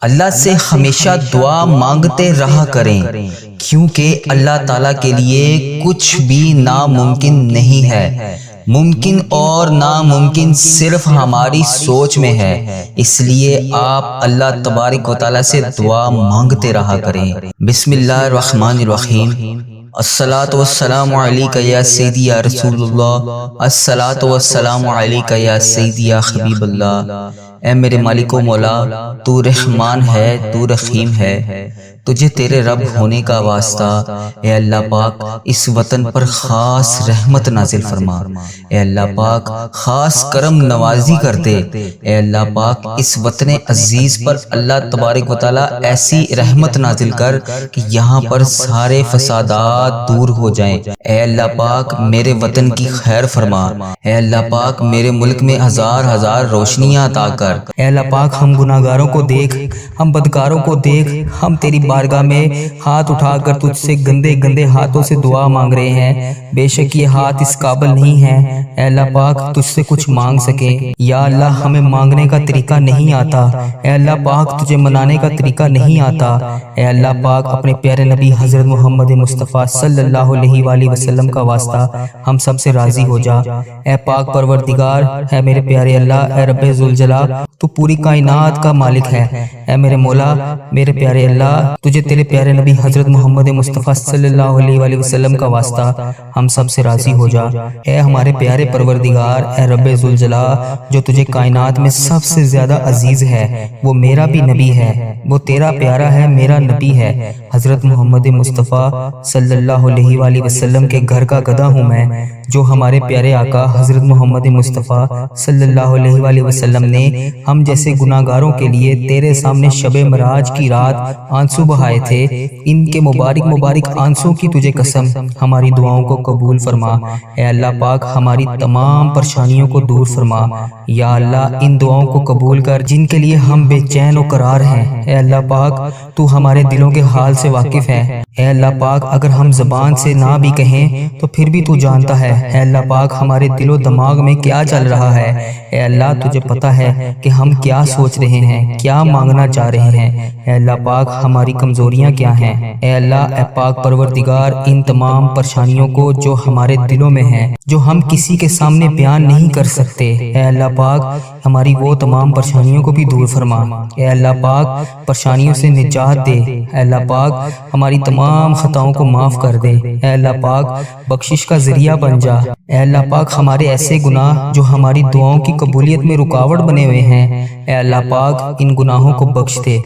اللہ سے ہمیشہ دعا مانگتے رہا کریں، کیونکہ اللہ تعالیٰ کے لیے کچھ بھی ناممکن نہیں ہے۔ ممکن اور ناممکن صرف ہماری سوچ میں ہے، اس لیے آپ اللہ تبارک و تعالیٰ سے دعا مانگتے رہا کریں۔ بسم اللہ الرحمن الرحیم۔ الصلاۃ والسلام علیک یا سیدی یا رسول اللہ، الصلاۃ والسلام علیک یا سیدی یا حبیب اللہ۔ اے میرے مالک و مولا، تو رحمان ہے، تو رحیم ہے، تجھے تیرے رب ہونے کا واسطہ اے اللہ پاک اس وطن پر خاص رحمت نازل فرما۔ اے اللہ پاک خاص کرم نوازی کر دے۔ اے اللہ پاک اس وطن عزیز پر اللہ تبارک و تعالیٰ ایسی رحمت نازل کر کہ یہاں پر سارے فسادات دور ہو جائیں۔ اے اللہ پاک میرے وطن کی خیر فرما۔ اے اللہ پاک میرے ملک میں ہزار ہزار روشنیاں عطا کر۔ اے اللہ پاک ہم گناہگاروں کو دیکھ، ہم بدکاروں کو دیکھ، ہم تیری بارگاہ میں ہاتھ اٹھا کر تجھ سے گندے گندے ہاتھوں سے دعا مانگ رہے ہیں۔ بے شک یہ ہاتھ اس قابل نہیں ہے اے اللہ پاک تجھ سے کچھ مانگ سکے۔ یا اللہ ہمیں مانگنے کا طریقہ نہیں آتا، اے اللہ پاک تجھے منانے کا طریقہ نہیں آتا۔ اے اللہ پاک اپنے پیارے نبی حضرت محمد مصطفیٰ صلی اللہ علیہ وآلہ وسلم کا واسطہ ہم سب سے راضی ہو جا۔ اے پاک پروردگار، اے میرے پیارے اللہ، اے رب ذوالجلال، تو پوری کائنات کا مالک ہے۔ اے میرے مولا، میرے پیارے اللہ، تجھے تیرے پیارے نبی حضرت محمد مصطفیٰ صلی اللہ علیہ وآلہ وسلم کا واسطہ ہم سب سے راضی ہو جا۔ اے ہمارے پیارے پروردگار، اے رب ذوالجلال، جو تجھے کائنات میں سب سے زیادہ عزیز ہے، وہ میرا بھی نبی ہے، وہ تیرا پیارا ہے، میرا نبی ہے، حضرت محمد مصطفیٰ صلی اللہ علیہ وآلہ وسلم کے گھر کا گدھا ہوں میں، جو ہمارے پیارے آقا حضرت محمد مصطفیٰ صلی اللہ علیہ وآلہ وسلم نے ہم جیسے گناہگاروں کے لیے تیرے سامنے شب معراج کی رات آنسو بہائے تھے۔ ان کے مبارک مبارک آنسوں کی تجھے قسم ہماری دعاؤں کو قبول فرما۔ اے اللہ پاک ہماری تمام پریشانیوں کو دور فرما۔ یا اللہ ان دعاؤں کو قبول کر جن کے لیے ہم بے چین و قرار ہیں۔ اے اللہ پاک تو ہمارے دلوں کے حال سے واقف ہے۔ اے اللہ پاک اگر ہم زبان سے نہ بھی کہیں تو پھر بھی تو جانتا ہے۔ اے اللہ پاک ہمارے دل و دماغ میں کیا چل رہا ہے، اے اللہ تجھے پتہ ہے کہ ہم کیا سوچ رہے ہیں، کیا مانگنا چاہ رہے ہیں۔ اے اللہ پاک ہماری کمزوریاں کیا ہیں۔ اے اللہ، اے پاک پروردگار، ان تمام پریشانیوں کو جو ہمارے دلوں میں ہیں، جو ہم کسی کے سامنے بیان نہیں کر سکتے، اے اللہ پاک ہماری وہ تمام پریشانیوں کو بھی دور فرما۔ اے اللہ پاک پریشانیوں سے نجات دے۔ اے اللہ پاک ہماری تمام خطاؤں کو معاف کر دے۔ اے اللہ پاک بخشش کا ذریعہ بن جا۔ اے اللہ پاک ہمارے ایسے گناہ جو ہماری دعاؤں کی قبولیت میں رکاوٹ بنے ہوئے ہیں، اے اللہ پاک ان گناہوں کو بخش دے۔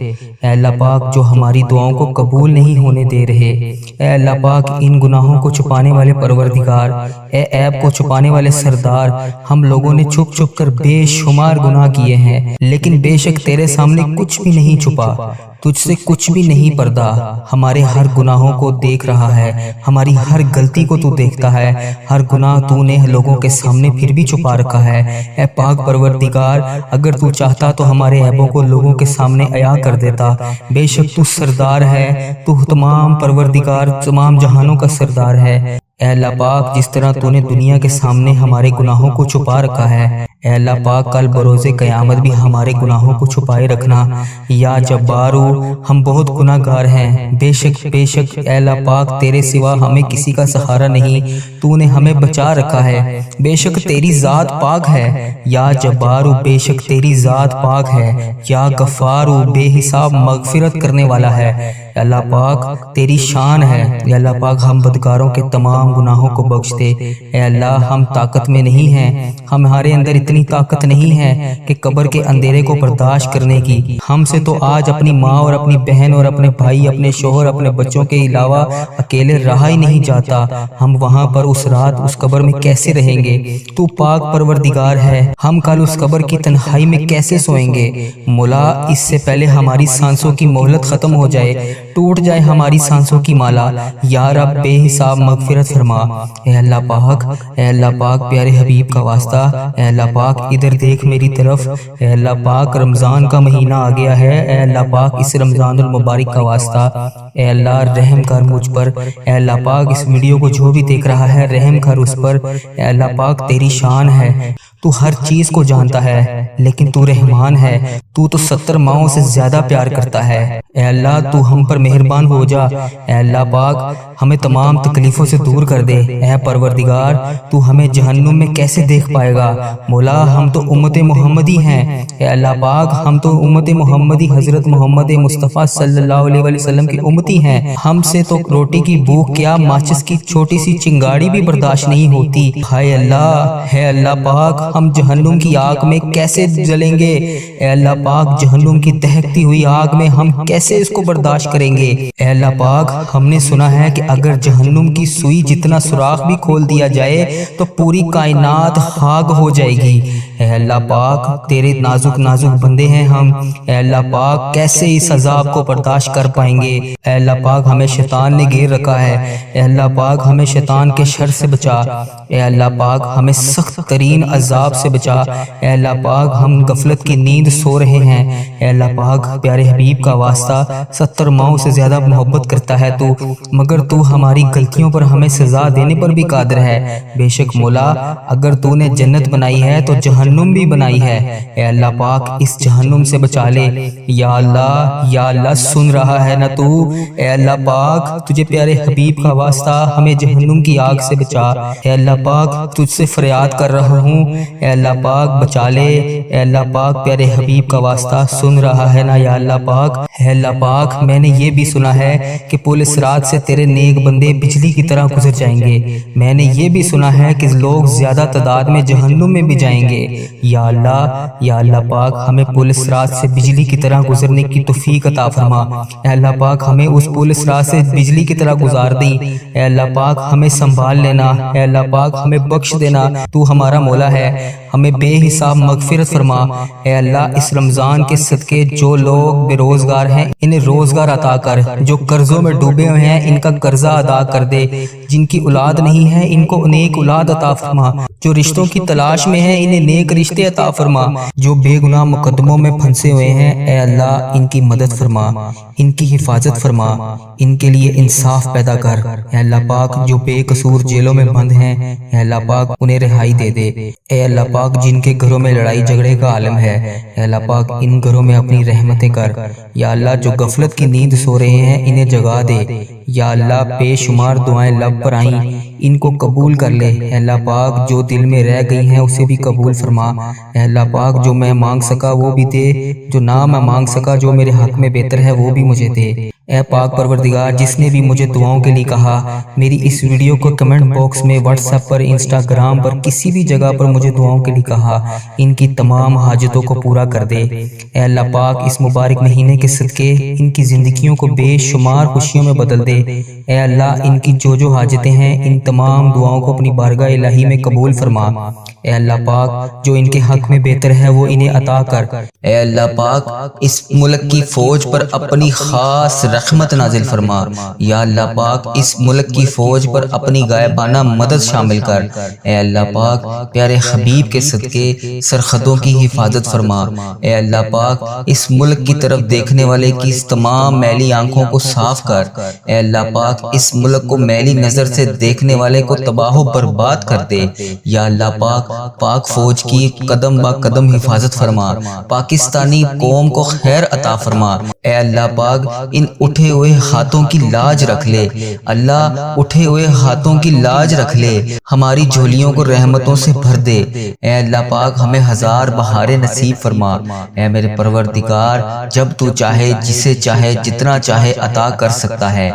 اے اللہ پاک جو ہماری دعاؤں کو قبول نہیں ہونے دے رہے، اے اللہ پاک ان گناہوں کو چھپانے والے پروردگار، اے عیب کو چھپانے والے سردار، ہم لوگوں نے چھپ چھپ کر بے شمار گناہ کیے ہیں، لیکن بے شک تیرے سامنے کچھ بھی نہیں چھپا، تجھ سے کچھ بھی نہیں پردہ۔ ہمارے ہر گناہوں کو دیکھ رہا ہے، ہماری ہر غلطی کو تو دیکھتا ہے، ہر گناہ تو نے لوگوں کے سامنے پھر بھی چھپا رکھا ہے۔ اے پاک پروردگار، اگر تو چاہتا تو ہمارے عیبوں کو لوگوں کے سامنے عیاں کر دیتا۔ بے شک تو سردار ہے، تو تمام پروردگار، تمام جہانوں کا سردار ہے۔ اے اللہ پاک جس طرح تو نے دنیا کے سامنے ہمارے گناہوں کو چھپا رکھا ہے، اے اللہ پاک کل بروز قیامت بھی ہمارے گناہوں کو چھپائے رکھنا۔ یا جبارو، ہم بہت گناہ گار ہیں، بے شک اے اللہ پاک تیرے سوا ہمیں کسی کا سہارا نہیں، تو نے ہمیں بچا رکھا ہے۔ بے شک تیری ذات پاک ہے۔ یا جبارو، بے شک تیری ذات پاک ہے۔ یا غفارو، بے حساب مغفرت کرنے والا ہے۔ اے اللہ پاک تیری شان ہے۔ اے اللہ پاک ہم بدکاروں کے تمام گناہوں کو بخش دے۔ اے اللہ ہم طاقت میں نہیں ہیں، ہمارے اندر اتنی طاقت نہیں ہے کہ قبر کے اندھیرے کو برداشت کرنے کی۔ ہم سے تو آج اپنی ماں اور اپنی بہن اور اپنے بھائی، اپنے شوہر، اپنے بچوں کے علاوہ اکیلے رہا ہی نہیں جاتا۔ ہم وہاں پر اس رات اس قبر میں کیسے رہیں گے؟ تو پاک پروردگار ہے، ہم کل اس قبر کی تنہائی میں کیسے سوئیں گے؟ مولا اس سے پہلے ہماری سانسوں کی مہلت ختم ہو جائے، ٹوٹ جائے ہماری سانسوں کی مالا۔ یا رب بے حساب مغفرت فرما۔ اے اللہ پاک، اے اللہ پاک پیارے حبیب کا واسطہ، اے اللہ پاک ادھر دیکھ میری طرف۔ اے اللہ پاک رمضان کا مہینہ آ گیا ہے، اے اللہ پاک اس رمضان المبارک کا واسطہ اے اللہ رحم کر مجھ پر۔ اے اللہ پاک اس ویڈیو کو جو بھی دیکھ رہا ہے رحم کر اس پر۔ اے اللہ پاک تیری شان ہے، تو ہر چیز کو جانتا ہے، لیکن تو رحمان ہے، تو 70 ماؤں سے زیادہ پیار کرتا ہے۔ اے اللہ تو ہم پر مہربان ہو جا، اے اللہ پاک ہمیں تمام تکلیفوں سے دور کر دے۔ اے پروردگار تو ہمیں جہنم میں کیسے دیکھ پائے گا؟ مولا ہم تو امت محمدی ہیں، اے اللہ پاک ہم تو امت محمدی حضرت محمد مصطفیٰ صلی اللہ علیہ وسلم کی امتی ہیں۔ ہم سے تو روٹی کی بھوک کیا ماچس کی چھوٹی سی چنگاڑی بھی برداشت نہیں ہوتی۔ ہائے اللہ، ہے اللہ پاک ہم جہنم کی آگ میں کیسے جلیں گے؟ اے اللہ پاک جہنم کی دہکتی ہوئی آگ میں ہم کیسے اس کو برداشت کریں گے؟ اے اللہ پاک ہم نے سنا ہے کہ اگر جہنم کی سوئی جتنا سوراخ بھی کھول دیا جائے تو پوری کائنات خاک ہو جائے گی۔ اے اللہ پاک تیرے نازک نازک بندے ہیں ہم، اے اللہ پاک کیسے اس عذاب کو برداشت کر پائیں گے؟ اے اللہ پاک ہمیں شیطان نے گھیر رکھا ہے، اے اللہ پاک ہمیں شیطان کے شر سے بچا، اے اللہ پاک ہمیں سخت ترین عذاب سے بچا۔ اے اللہ پاک ہم غفلت کی نیند سو رہے ہیں، اے اللہ پاک پیارے حبیب کا واسطہ 70 ماؤں سے زیادہ محبت کرتا ہے تو، مگر تو ہماری غلطیوں پر ہمیں سزا دینے پر بھی قادر ہے۔ بے شک مولا اگر تو نے جنت بنائی ہے تو جہنم بھی بنائی ہے، اے اللہ پاک اس جہنم سے بچا لے۔ یا اللہ سن رہا ہے نا تو؟ اے اللہ پاک تجھے پیارے حبیب کا واسطہ ہمیں جہنم کی آگ سے بچا۔ اے اللہ پاک تجھ سے فریاد کر رہا ہوں، اے اللہ پاک بچا لے۔ اے اللہ پاک پیارے حبیب کا واسطہ سن رہا ہے نا یا اللہ پاک؟ اے اللہ پاک میں نے یہ بھی سنا ہے کہ پل صراط سے تیرے نیک بندے بجلی کی طرح گزر جائیں گے، میں نے یہ بھی سنا ہے کہ لوگ زیادہ تعداد میں جہنم میں بھی جائیں گے۔ یا اللہ پاک ہمیں پل صراط سے بجلی کی طرح گزرنے کی توفیق عطا فرما۔ اے اللہ پاک ہمیں اس پل صراط سے بجلی کی طرح گزار دی۔ اے اللہ پاک ہمیں سنبھال لینا، اے اللہ پاک ہمیں بخش دینا، تو ہمارا مولا ہے، ہمیں بے حساب مغفرت فرما۔ اے اللہ اس رمضان کے صدقے جو لوگ بے روزگار ہیں انہیں روزگار عطا کر، جو قرضوں میں ڈوبے ہوئے ہیں ان کا قرضہ ادا کر دے، جن کی اولاد نہیں ہے ان کو نیک اولاد عطا فرما، جو رشتوں کی تلاش میں ہیں انہیں نیک رشتے عطا فرما، جو بے گناہ مقدموں میں پھنسے ہوئے ہیں اے اللہ ان کی مدد فرما، ان کی حفاظت فرما، ان کے لیے انصاف پیدا کر۔ اے اللہ پاک جو بے قصور جیلوں میں بند ہیں اے اللہ پاک انہیں رہائی دے دے۔ اے اللہ پاک جن کے گھروں میں لڑائی جھگڑے کا عالم ہے اے اللہ پاک ان گھروں میں اپنی رحمتیں کر۔ یا اللہ جو غفلت کی نیند سو رہے ہیں انہیں جگا دے۔ یا اللہ بے شمار دعائیں لب پر آئیں ان کو قبول کر لے۔ اے اللہ پاک جو دل میں رہ گئی ہیں اسے بھی قبول فرما۔ اے اللہ پاک جو میں مانگ سکا وہ بھی دے، جو نہ میں مانگ سکا جو میرے حق میں بہتر ہے وہ بھی مجھے دے۔ اے پاک پروردگار جس نے بھی مجھے دعاؤں کے لیے کہا، میری اس ویڈیو کو کمنٹ باکس میں واٹس ایپ پر انسٹاگرام پر کسی بھی جگہ پر مجھے دعاؤں کے لیے کہا، ان کی تمام حاجتوں کو پورا کر دے۔ اے اللہ پاک اس مبارک مہینے کے صدقے ان کی زندگیوں کو بے شمار خوشیوں میں بدل دے۔ اے اللہ ان کی جو حاجتیں ہیں ان تمام دعاؤں کو اپنی بارگاہ الہی میں قبول فرما۔ اے اللہ پاک جو ان کے حق میں بہتر ہے وہ انہیں عطا کر۔ اے اللہ پاک اس ملک کی فوج پر اپنی خاص رحمت نازل فرما۔ یا اللہ پاک اس ملک کی فوج پر اپنی غائبانہ مدد شامل کر۔ اے اللہ پاک پیارے حبیب کے صدقے سرحدوں کی حفاظت فرما۔ اے اللہ پاک اس ملک کی طرف دیکھنے والے کی اس تمام میلی آنکھوں کو صاف کر۔ اے اللہ پاک اس ملک کو میلی نظر سے دیکھنے والے کو تباہ و برباد کر دے۔ یا اللہ پاک فوج کی قدم با قدم حفاظت فرما، پاکستانی قوم کو خیر عطا فرما۔ اے اللہ پاک ان اٹھے ہوئے ہاتھوں کی لاج رکھ لے، اللہ اٹھے ہوئے ہاتھوں کی لاج رکھ لے، ہماری جھولیوں کو رحمتوں سے بھر دے۔ اے اللہ پاک ہمیں ہزار بہاریں نصیب فرما۔ اے میرے پروردگار جب تو چاہے جسے چاہے جتنا چاہے عطا کر سکتا ہے،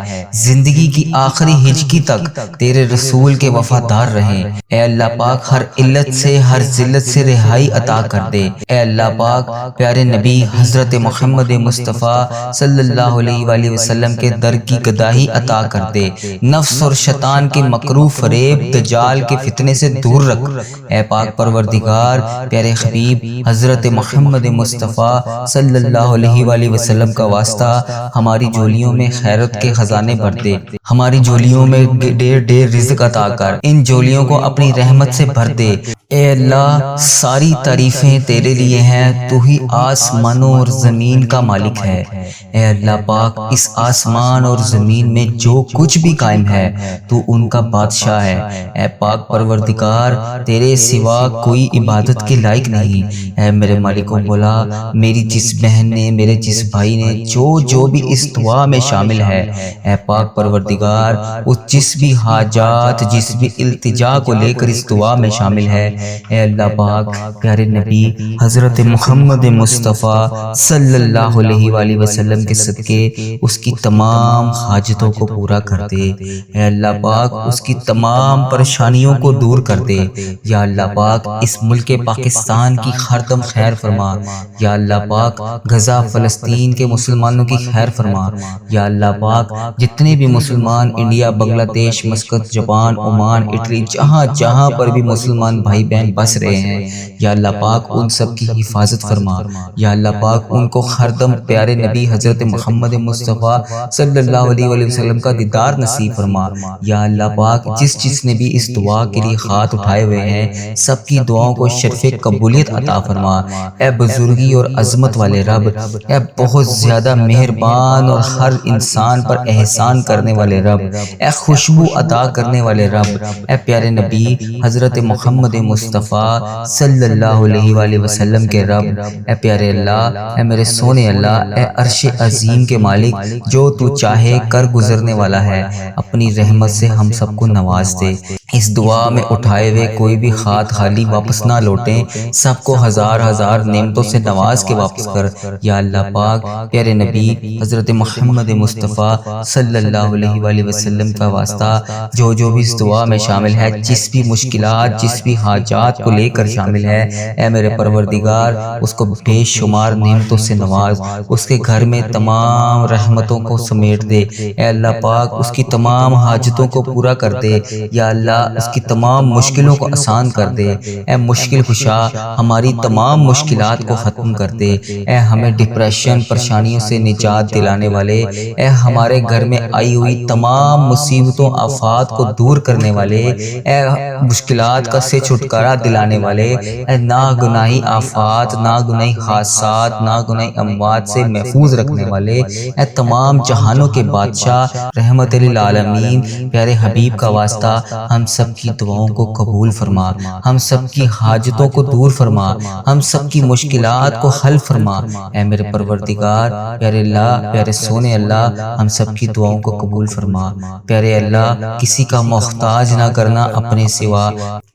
زندگی کی آخری ہجکی تک تیرے رسول کے وفادار رہیں۔ اے اللہ پاک ہر علت سے ہر ذلت سے رہائی عطا کر دے۔ اے اللہ پاک پیارے نبی حضرت محمد مصطفیٰ صلی اللہ علیہ وآلہ وسلم کے در کی گداہی عطا کر دے۔ نفس اور شیطان کے مکروہ فریب دجال کے فتنے سے دور رکھ۔ اے پاک پروردگار پیارے حبیب حضرت محمد مصطفیٰ صلی اللہ علیہ وآلہ وسلم کا واسطہ ہماری جھولیوں میں خیرت کے خزانے بھر دے، ہماری جھولیوں میں ڈھیر ڈھیر رزق عطا کر، ان جھولیوں کو اپنی رحمت سے بھر دے۔ اے اللہ ساری تعریفیں تیرے لیے ہیں، تو ہی آسمانوں اور زمین کا مالک ہے۔ اے اللہ پاک اس آسمان اور زمین میں جو کچھ بھی قائم ہے تو ان کا بادشاہ ہے۔ اے پاک پروردگار تیرے سوا کوئی عبادت کے لائق نہیں۔ اے میرے مالک و مولا، میری جس بہن نے، میرے جس بھائی نے جو بھی اس دعا میں شامل ہے، اے پاک پروردگار وہ جس بھی حاجات، جس بھی التجا کو لے کر اس دعا میں شامل ہے، اے اللہ پاک پیارے نبی حضرت محمد مصطفیٰ صلی اللہ علیہ وآلہ وسلم کے صدقے اس کی تمام حاجتوں کو پورا کر دے۔ اے اللہ پاک اس کی تمام پریشانیوں کو دور کر دے۔ یا اللہ پاک اس ملک پاکستان کی ہر دم خیر فرما۔ یا اللہ پاک غزہ فلسطین کے مسلمانوں کی خیر فرما۔ یا اللہ پاک جتنے بھی مسلمان انڈیا، بنگلہ دیش، مسقط، جاپان، عمان، اٹلی، جہاں جہاں پر بھی مسلمان بھائی بہن بس رہے ہیں، یا اللہ پاک ان سب کی حفاظت فرما۔ یا اللہ پاک ان کو ہر دم پیارے نبی حضرت محمد مصطفیٰ صلی اللہ علیہ وسلم کا دیدار نصیب فرما۔ یا اللہ پاک جس نے بھی اس دعا کے لیے ہاتھ اٹھائے ہوئے ہیں، سب کی دعاؤں کو شرف قبولیت عطا فرما۔ اے بزرگی اور عظمت والے رب، اے بہت زیادہ مہربان اور ہر انسان پر احسان کرنے والے رب، اے خوشبو عطا کرنے والے رب، اے پیارے نبی حضرت محمد مصطفیٰ صلی اللہ علیہ وآلہ وسلم کے رب، اے پیارے اللہ، اے میرے سونے اللہ، اے عرش عظیم کے مالک، جو تو چاہے کر گزرنے والا ہے، اپنی رحمت سے ہم سب کو نواز دے۔ اس دعا میں اٹھائے ہوئے کوئی بھی ہاتھ خالی واپس نہ لوٹیں، سب کو ہزار ہزار نعمتوں سے نواز کے واپس کر۔ یا اللہ پاک پیارے نبی حضرت محمد مصطفیٰ صلی اللہ علیہ وآلہ وسلم کا واسطہ جو بھی اس دعا میں شامل ہے، جس بھی مشکلات، جس بھی حاجات کو لے کر شامل ہے، اے میرے پروردگار اس کو بے شمار نعمتوں سے نواز، اس کے گھر میں تمام رحمتوں کو سمیٹ دے۔ اے اللہ پاک اس کی تمام حاجتوں کو پورا کر دے۔ یا اللہ اس کی تمام مشکلوں کو آسان کر دے۔ اے مشکل کشا ہماری تمام مشکلات کو ختم کر دے۔ اے ہمیں ڈپریشن، پریشانیوں سے نجات دلانے والے، اے ہمارے گھر میں آئی ہوئی تمام مصیبتوں، آفات کو دور کرنے والے، اے مشکلات کا سے چھٹکارا دلانے والے، اے ناگناہی آفات، ناگناہی حادثات، ناگناہی اموات سے محفوظ رکھنے والے، اے تمام جہانوں کے بادشاہ رحمت للعالمین پیارے حبیب کا واسطہ ہم سب کی دعاؤں کو قبول فرما، ہم سب کی حاجتوں کو دور فرما، ہم سب کی مشکلات کو حل فرما۔ اے میرے پروردگار پیارے اللہ، پیارے سونے اللہ، ہم سب کی دعاؤں کو قبول فرما۔ پیارے اللہ کسی کا محتاج نہ کرنا اپنے سوا،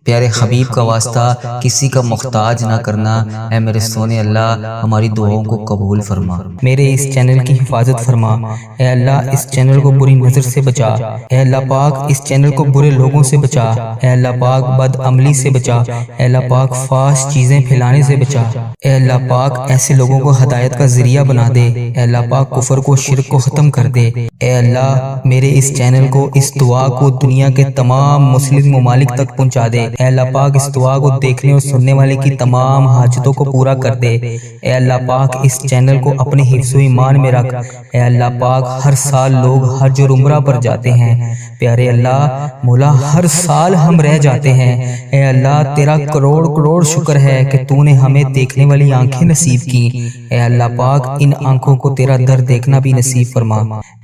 پیارے حبیب کا واسطہ کسی کا محتاج نہ کرنا۔ اے میرے سونے اللہ ہماری دعاؤں کو قبول فرما۔ میرے اس چینل کی حفاظت فرما۔ اے اللہ اس چینل کو بری نظر سے بچا۔ اے اللہ پاک اس چینل کو برے لوگوں سے بچا۔ اے اللہ پاک بد عملی سے بچا۔ اے اللہ پاک فحش چیزیں پھیلانے سے بچا۔ اے اللہ پاک ایسے لوگوں کو ہدایت کا ذریعہ بنا دے۔ اے اللہ پاک کفر کو، شرک کو ختم کر دے۔ اے اللہ میرے اس چینل کو، اس دعا کو دنیا کے تمام مسلم ممالک تک پہنچا دے۔ اے اللہ پاک اس دعا کو دیکھنے اور سننے والے کی تمام حاجتوں کو پورا کر دے۔ اے اللہ پاک اس چینل کو اپنے حفظ و ایمان میں رکھ۔ اے اللہ پاک ہر سال لوگ حج اور عمرہ پر جاتے ہیں۔ پیارے اللہ مولا ہر سال ہم رہ جاتے ہیں۔ اے اللہ تیرا کروڑ کروڑ شکر ہے کہ تو نے ہمیں دیکھنے والی آنکھیں نصیب کی۔ اے اللہ پاک ان آنکھوں کو تیرا در دیکھنا بھی نصیب فرما۔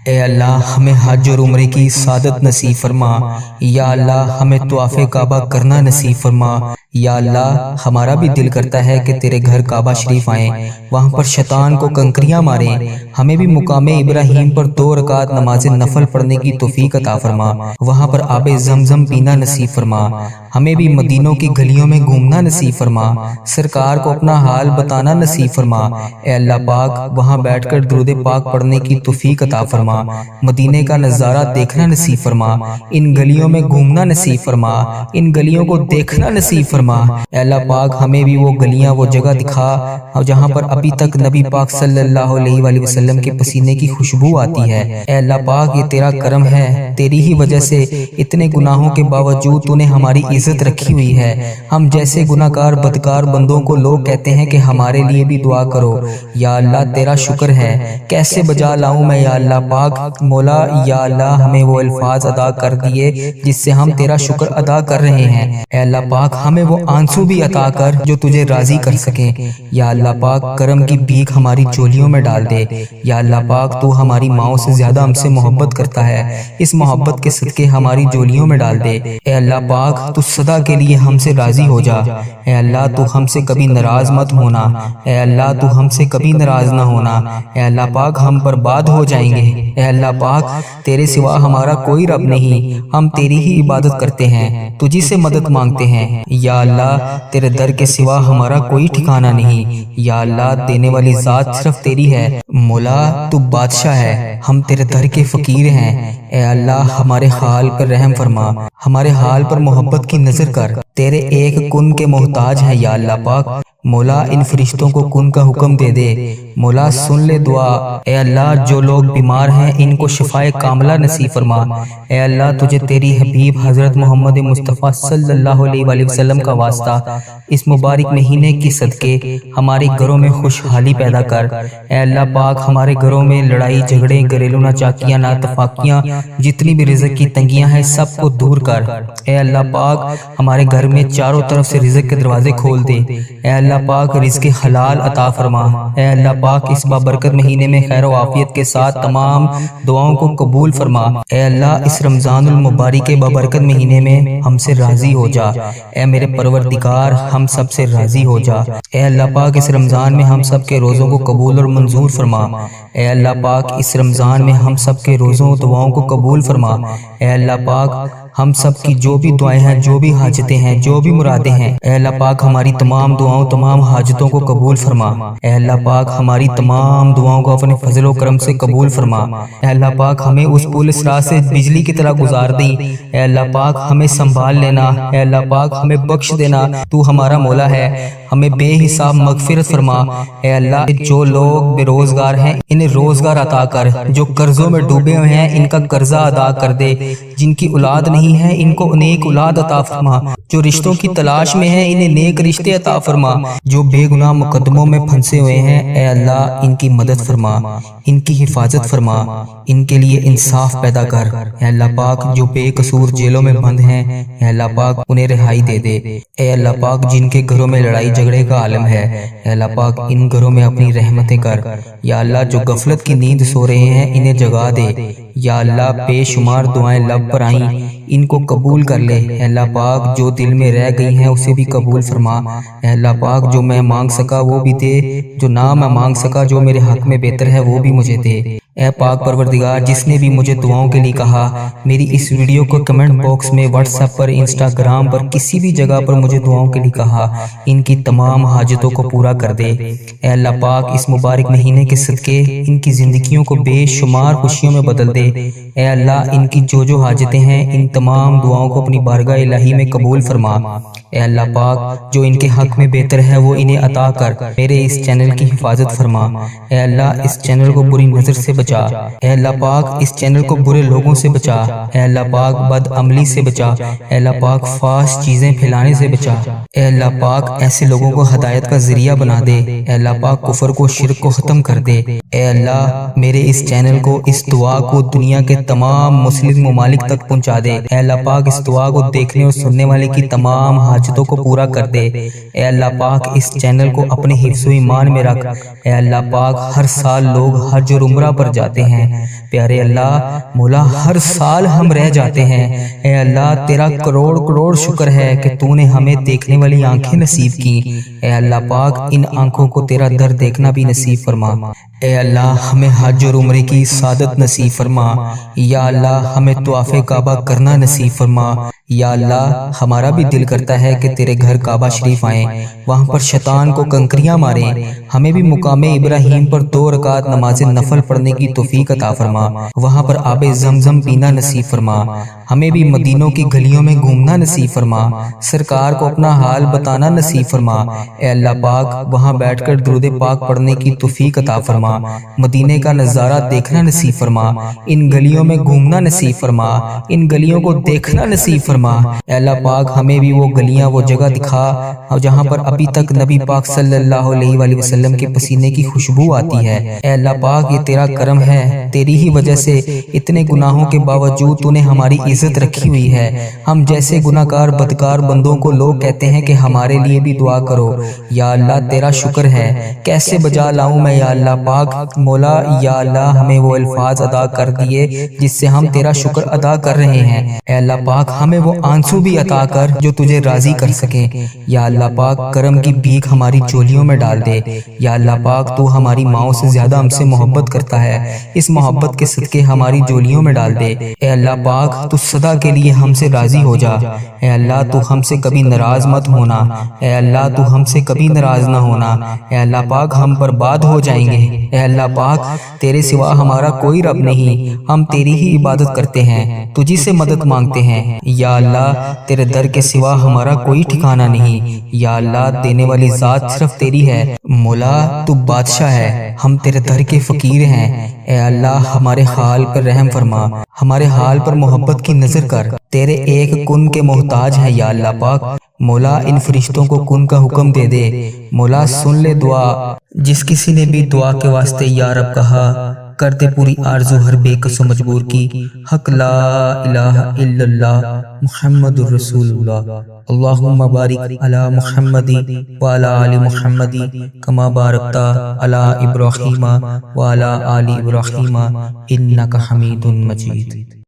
اے اللہ ہمیں حج اور عمرے کی سعادت نصیب فرما۔ یا اللہ ہمیں طواف کعبہ کرنا نصیب فرما۔ یا اللہ ہمارا بھی دل کرتا ہے کہ تیرے گھر کعبہ شریف آئیں، وہاں پر شیطان کو کنکریاں ماریں۔ ہمیں بھی مقام ابراہیم پر 2 رکعت نماز نفل پڑھنے کی توفیق عطا فرما، وہاں پر آب زمزم پینا نصیب فرما۔ ہمیں بھی مدینوں کی گلیوں میں گھومنا نصیب فرما، سرکار کو اپنا حال بتانا نصیب فرما۔ اے اللہ پاک وہاں بیٹھ کر درود پاک پڑھنے کی توفیق عطا فرما، مدینے کا نظارہ دیکھنا نصیب فرما، ان گلیوں میں گھومنا نصیب فرما، ان گلیوں کو دیکھنا نصیب فرما۔ اے اللہ پاک ہمیں بھی وہ گلیاں، وہ جگہ دکھا جہاں پر ابھی تک نبی پاک صلی اللہ علیہ وآلہ وسلم کے پسینے کی خوشبو آتی ہے۔ اے اللہ پاک یہ تیرا کرم ہے، تیری ہی وجہ سے اتنے گناہوں کے باوجود تو نے ہماری عزت رکھی ہوئی ہے۔ ہم جیسے گناہگار بدکار بندوں کو لوگ کہتے ہیں کہ ہمارے لیے بھی دعا کرو۔ یا اللہ تیرا شکر ہے، کیسے بجا لاؤں میں یا اللہ پاک مولا۔ یا اللہ ہمیں وہ الفاظ ادا کر دیے جس سے ہم تیرا شکر ادا کر رہے ہیں۔ اے اللہ پاک ہمیں وہ آنسو بھی عطا کر جو تجھے راضی کر سکیں۔ یا اللہ پاک کرم کی بھیک ہماری چولیوں میں ڈال دے۔ یا اللہ پاک تو ہماری ماؤں سے زیادہ ہم سے محبت کرتا ہے، اس محبت کے صدقے ہماری چولیوں میں ڈال دے۔ اے اللہ پاک تو سدا کے لیے ہم سے راضی ہو جا۔ اے اللہ تو ہم سے کبھی ناراض مت ہونا۔ اے اللہ تو ہم سے کبھی ناراض نہ ہونا۔ اے اللہ پاک ہم برباد ہو جائیں گے۔ اے اللہ پاک تیرے سوا ہمارا کوئی رب نہیں، ہم تیری ہی عبادت کرتے ہیں، تجھی سے مدد مانگتے ہیں۔ یا اللہ تیرے در کے سوا ہمارا کوئی ٹھکانہ نہیں۔ یا اللہ دینے والی ذات صرف تیری ہے۔ مولا تو بادشاہ ہے، ہم تیرے در کے فقیر ہیں۔ اے اللہ ہمارے حال پر رحم فرما، ہمارے حال پر محبت کی نظر کر، تیرے ایک کن کے محتاج ہیں یا اللہ پاک۔ مولا ان فرشتوں کو کن کا حکم دے دے۔ مولا سن لے دعا۔ اے اللہ جو لوگ بیمار ہیں ان کو شفائے کاملہ نصیب فرما۔ اے اللہ تجھے تیری حبیب حضرت محمد مصطفیٰ صلی اللہ علیہ وآلہ وسلم کا واسطہ اس مبارک مہینے کی صدقے ہمارے گھروں میں خوشحالی پیدا کر۔ اے اللہ پاک ہمارے گھروں میں لڑائی جھگڑے گھریلو ناچاکیاں ناتفاقیاں جتنی بھی رزق کی تنگیاں ہیں سب کو دور کر۔ اے اللہ پاک ہمارے گھر میں چاروں طرف سے رزق کے دروازے کھول دے۔ اے اللہ پاک رزق حلال عطا فرما۔ اے اللہ پاک اس بابرکت مہینے میں خیر و عافیت کے ساتھ تمام دعاؤں کو قبول فرما۔ اے اللہ اس رمضان المبارک کے بابرکت مہینے میں ہم سے راضی ہو جا۔ اے میرے پروردگار ہم سب سے راضی ہو جا۔ اے اللہ پاک اس رمضان میں ہم سب کے روزوں کو قبول اور منظور فرما۔ اے اللہ پاک اس رمضان میں ہم سب کے روزوں دعاؤں کو قبول فرما۔ اے اللہ پاک ہم سب کی جو بھی دعائیں ہیں، جو بھی حاجتیں ہیں، جو بھی مرادیں ہیں، اے اللہ پاک ہماری تمام دعاؤں تمام حاجتوں کو قبول فرما۔ اے اللہ پاک ہماری تمام دعاؤں کو اپنے فضل و کرم سے قبول فرما۔ اے اللہ پاک ہمیں اس پل صراط سے بجلی کی طرح گزار دیں۔ اے اللہ پاک ہمیں سنبھال لینا۔ اے اللہ پاک ہمیں بخش دینا، تو ہمارا مولا ہے، ہمیں بے حساب مغفرت فرما۔ اے اللہ جو لوگ بے روزگار ہیں انہیں روزگار عطا کر، جو قرضوں میں ڈوبے ہوئے ہیں ان کا قرضہ ادا کر دے، جن کی اولاد نہیں ہے ان کو نیک اولاد عطا فرما، جو رشتوں کی تلاش میں ہیں انہیں نیک رشتے عطا فرما، جو بے گناہ مقدموں میں پھنسے ہوئے ہیں اے اللہ ان کی مدد فرما، ان کی حفاظت فرما، ان کے لیے انصاف پیدا کر۔ اے اللہ پاک جو بے قصور جیلوں میں بند ہیں اے اللہ پاک انہیں رہائی دے دے۔ اے اللہ پاک جن کے گھروں میں لڑائی جھگڑے کا عالم ہے اے اللہ پاک ان گھروں میں اپنی رحمتیں کر۔ یا اللہ جو غفلت کی نیند سو رہے ہیں انہیں جگا دے۔ یا اللہ بے شمار دعائیں لب پر آئیں ان کو قبول کر لے۔ اے اللہ پاک جو دل میں رہ گئی ہیں اسے بھی قبول فرما۔ اے اللہ پاک جو میں مانگ سکا وہ بھی دے، جو نہ میں مانگ سکا جو میرے حق میں بہتر ہے وہ بھی مجھے دے۔ اے پاک پروردگار جس نے بھی مجھے دعاؤں کے لیے کہا، میری اس ویڈیو کو کمنٹ باکس میں واٹس ایپ پر انسٹاگرام پر کسی بھی جگہ پر مجھے دعاؤں کے لیے کہا، ان کی تمام حاجتوں کو پورا کر دے۔ اے اللہ پاک اس مبارک مہینے کے صدقے ان کی زندگیوں کو بے شمار خوشیوں میں بدل دے۔ اے اللہ ان کی جو حاجتیں ہیں ان تمام دعاؤں کو اپنی بارگاہ الہی میں قبول فرما۔ اے اللہ پاک جو ان کے حق میں بہتر ہے وہ انہیں عطا کر، میرے اس چینل کی حفاظت فرما۔ اے اللہ اس چینل کو بری نظر سے بچا۔ اے اللہ پاک اس چینل کو برے لوگوں سے بچا۔ اے اللہ پاک بد عملی سے بچا۔ اے اللہ پاک فحش چیزیں پھیلانے سے بچا۔ اے اللہ پاک ایسے لوگوں کو ہدایت کا ذریعہ بنا دے۔ اے اللہ پاک کفر کو شرک کو ختم کر دے۔ اے اللہ میرے اس چینل کو اس دعا کو دنیا کے تمام مسلم ممالک تک پہنچا دے۔ اے اللہ پاک اس دعا کو دیکھنے اور سننے والے کی تمام حاجتوں کو پورا کر دے۔ اے اللہ پاک اس چینل کو اپنے حفظ و ایمان میں رکھ۔ اے اللہ پاک ہر سال لوگ حج اور عمرہ پر جاتے ہیں، پیارے اللہ مولا ہر سال ہم رہ جاتے ہیں۔ اے اللہ تیرا کروڑ کروڑ شکر ہے کہ تو نے ہمیں دیکھنے والی آنکھیں نصیب کی۔ اے اللہ پاک ان آنکھوں کو تیرا در دیکھنا بھی نصیب فرما۔ اے اللہ ہمیں حج اور عمرے کی سعادت نصیب فرما۔ یا اللہ ہمیں طواف کعبہ کرنا نصیب فرما۔ یا اللہ ہمارا بھی دل کرتا ہے کہ تیرے گھر کعبہ شریف آئیں، وہاں پر شیطان کو کنکریاں ماریں، ہمیں بھی مقام ابراہیم پر 2 رکعت نماز نفل پڑھنے کی توفیق عطا فرما، وہاں پر آب زمزم پینا نصیب فرما، ہمیں بھی مدینوں کی گلیوں میں گھومنا نصیب فرما، سرکار کو اپنا حال بتانا نصیب فرما۔ اے اللہ پاک وہاں بیٹھ کر درود پاک پڑھنے کی توفیق عطا فرما۔ فرما، مدینے کا نظارہ دیکھنا نصیب فرما، ان گلیوں میں گھومنا نصیب فرما، ان گلیوں کو دیکھنا نصیب فرما۔ اے اللہ پاک ہمیں بھی وہ گلیاں، وہ جگہ دکھا جہاں پر ابھی تک نبی پاک صلی اللہ علیہ وآلہ وسلم کے پسینے کی خوشبو آتی ہے۔ اے اللہ پاک یہ تیرا کرم ہے، تیری ہی وجہ سے اتنے گناہوں کے باوجود تو نے ہماری عزت رکھی ہوئی ہے۔ ہم جیسے گناہگار بدکار بندوں کو لوگ کہتے ہیں کہ ہمارے لیے بھی دعا کرو۔ یا اللہ تیرا شکر ہے، کیسے بجا لاؤں میں یا اللہ پاک مولا۔ یا اللہ ہمیں وہ الفاظ عطا کر دیے جس سے ہم تیرا شکر ادا کر رہے ہیں۔ اے اللہ پاک ہمیں وہ آنسو بھی عطا کر جو تجھے راضی کر سکیں۔ یا اللہ پاک کرم کی بھیک ہماری چولیوں میں ڈال دے۔ یا اللہ پاک تو ہماری ماؤں سے زیادہ ہم سے محبت کرتا ہے، اس محبت کے صدقے ہماری جولیوں میں ڈال دے۔ اے اللہ پاک تو صدا کے لیے ہم سے راضی ہو جا۔ اے اللہ تو ہم سے کبھی ناراض مت ہونا، اے اللہ تو ہم سے کبھی ناراض نہ ہونا۔ اے اللہ پاک ہم برباد ہو جائیں گے، اے اللہ پاک تیرے سوا ہمارا کوئی رب نہیں، ہم تیری ہی عبادت کرتے ہیں، تجھی سے مدد مانگتے ہیں۔ یا اللہ تیرے در کے سوا ہمارا کوئی ٹھکانہ نہیں۔ یا اللہ دینے والی ذات صرف تیری ہے، مولا تو بادشاہ ہے، ہم تیرے در کے فقیر ہیں۔ اے اللہ ہمارے حال پر رحم فرما، ہمارے حال پر محبت کی نظر کر، تیرے ایک کن کے محتاج ہیں یا اللہ پاک۔ مولا ان فرشتوں کو کن کا حکم دے دے، مولا سن لے دعا۔ جس کسی نے بھی دعا کے واسطے یا رب کہا، کر دے پوری آرزو ہر بے کس و مجبور کی۔ حق لا الہ الا اللہ محمد الرسول اللہ۔ اللہم بارک علی محمد وعلی آل محمد کما بارکت علی ابراہیم وعلی آل ابراہیم انک حمید مجید۔